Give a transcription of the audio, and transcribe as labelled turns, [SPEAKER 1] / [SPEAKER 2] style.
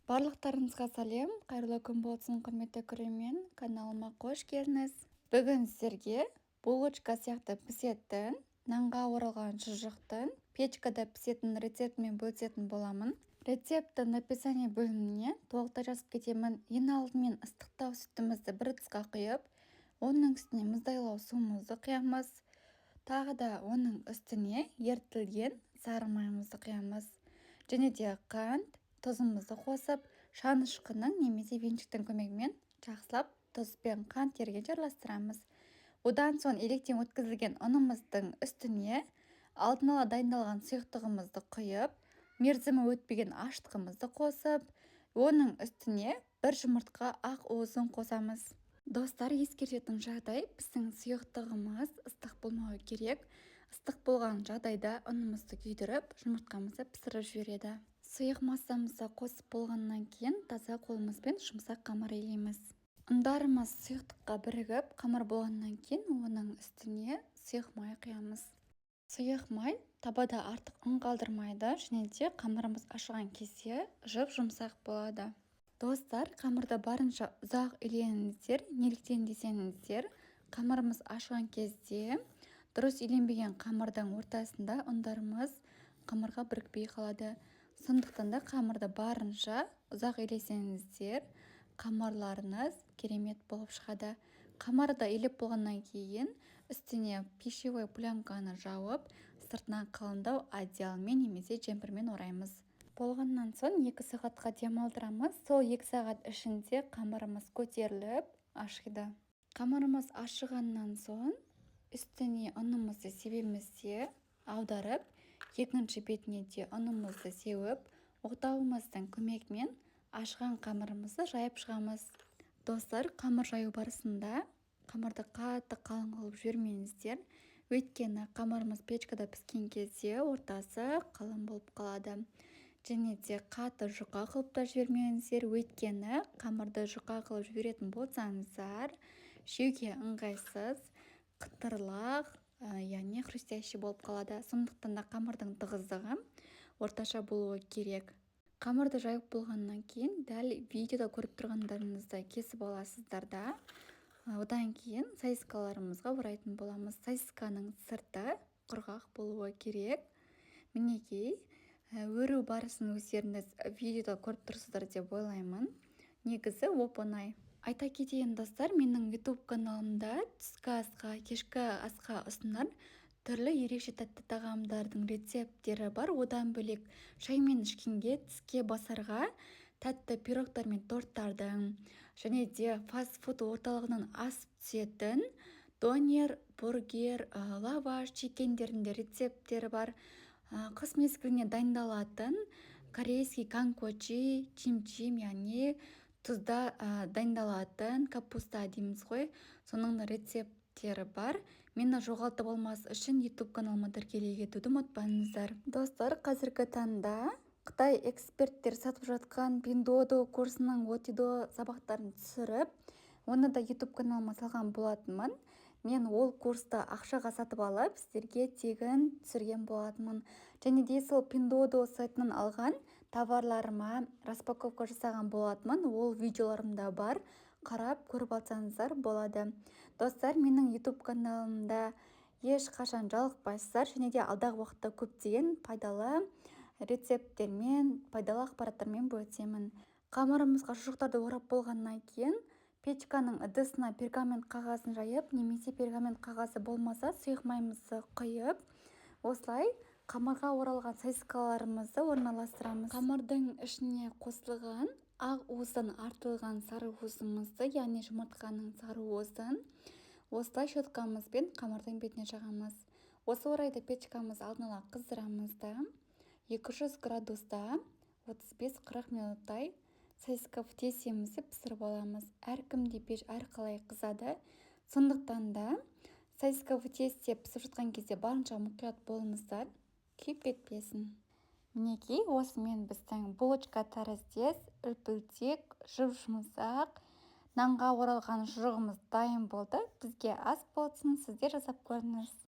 [SPEAKER 1] Барлықтарыңызға сәлем, қайырлы күн болсын, құрметті көрермен, каналыма қош келдіңіз. Бүгін сіздерге булочка сияқты пісетін, нанға оралған шұжықтың печкада пісетін рецептімен бөлісетін боламын. Рецептің описание бөліміне толықтай жазып кетемін. Ең алдымен ыстықтау сүтімізді бір ыдысқа құйып, оның үстіне мұздайлау суымызды құямыз. Тағы да оның үстіне ерітілген сары майымызды құямыз. Және де қант, тұзымызды қосып, шанышқының немесе венчиктің көмегімен жақсылап тұз бен қант ергенше араластырамыз. Одан соң електен өткізілген ұнымыздың үстіне алдын ала дайындалған сұйықтығымызды құйып, мерзімі өтпеген ашытқымызды қосып, оның үстіне бір жұмыртқа ақ уызын қосамыз. Достар, ескертетін жағдай, біздің сұйықтығымыз ыстық болмауы керек. Ыстық болған жағдайда ұнымызды күйдіріп, жұмыртқамызды пісіріп жібереді. Сұйық массамызды қосып болғаннан кейін таза қолымызбен жұмсақ қамыр илейміз. Ұндарымыз сұйықтыққа бірігіп, қамыр болғаннан кейін оның үстіне сұйық май құямыз. Сұйық май табада артық ұн қалдырмайды, және де қамырымыз ашыған кезде жұп-жұмсақ болады. Достар, қамырды барынша ұзақ иленіңіздер. Неліктен десеңіздер, қамырымыз ашыған кезде дұрыс иленбеген қамырдың ортасында ұндарымыз қамырға бірікпей қалады. Сондықтан да қамырды барынша ұзақ илесеңіздер, қамырларыңыз керемет болып шығады. Қамырды илеп болғаннан кейін үстіне пищевой пленканы жауып, сыртынан қалыңдау одеялмен немесе жемпірмен ораймыз. Болғаннан соң 2 сағатқа демалдырамыз. Сол 2 сағат ішінде қамырымыз көтеріліп ашиды. Қамырымыз ашығаннан соң үстіне ұнымызды себеміз де аударып, екінші бетіне де ұнымызды сеуіп, оқтауымыздың көмегімен ашыған қамырымызды жайып шығамыз. Достар, қамыр жаю барысында қамырды қатты қалың қылып жібермеңіздер. Өйткені қамырымыз печкада піскен кезде ортасы қалың болып қалады. Және де қатты жұқа қылып та жібермеңіздер. Өйткені қамырды жұқа қылып жіберетін болсаңыздар, жеуге ыңғайсыз, қытырлақ, яғни хрустящий болып қалады. Сондықтан да қамырдың тығыздығы орташа болуы керек. Қамырды жайып болғаннан кейін дәл видеода көріп тұрғандарыңызды кесіп аласыздар да. Одан кейін сосискаларымызға орайтын боламыз. Сосисканың сырты құрғақ болуы керек. Мінекей, өру барысын өздеріңіз видеода көріп тұрсыздар деп ойлаймын. Негізі оп-оңай. Айта кетейін достар, менің YouTube каналымда түскі асқа, кешкі асқа ұсынар түрлі ерекше тәтті тағамдардың рецепттері бар. Одан бөлек шаймен ішкенге, тіске басарға тәтті пирогтар мен торттардың, және де фастфуд орталығынан асып түсетін донер, бургер, лаваш, чикендердің де рецепттері бар. Қыс мезгіліне дайындалатын корейский канкочи, чимчим, яғни тұзда дайындалатын капуста дейміз ғой, соның рецепттері бар. Мені жоғалтып алмас үшін YouTube каналыма тіркелей кетуді ұмытпаңыздар. Достар, қазіргі таңда Қытай эксперттер сатып жатқан пиндодо курсының отидо сабақтарын түсіріп, оны да YouTube каналыма салған болатынмын. Мен ол курсты ақшаға сатып алып, сіздерге тегін түсірген болатынмын. Және де сол пиндодо сайтынан алған товарларыма распаковка жасаған болатынмын. Ол видеоларымда бар. Қарап көріп алсаңыздар болады. Достар, менің YouTube каналымда ешқашан жалықпайсыздар, және де алдағы уақытта көптеген пайдалы рецепттермен, пайдалы ақпараттармен бөлісемін. Қамырымызға шұжықтарды орап болғаннан кейін печканың ыдысына пергамент қағазын жайып, немесе пергамент қағазы болмаса сұйық майымызды құйып, осылай қамырға оралған сосискаларымызды орналастырамыз. Қамырдың ішіне қосылған ақ уыздан артылған сары уызымызды, яғни жұмыртқаның сары уызын, осылай щеткамызбен қамырдың бетіне жағамыз. Осы орайда печкамыз алдын ала қыздырамыз да, 200 градуста 35-40 минуттай сосиска в тестемізді пісіріп аламыз. Әркімде пеш әрқалай қызады. Сондықтан да сосиска в тесте пісіп жатқан кезде барынша мұқият болыңыздар, күйіп кетпесін. Мінекей, осымен біздің булочка тәріздес, үлпілдек, жұп-жұмсақ, нанға оралған шұжығымыз дайын болды. Бізге ас болсын, сіздер жасап көріңіз.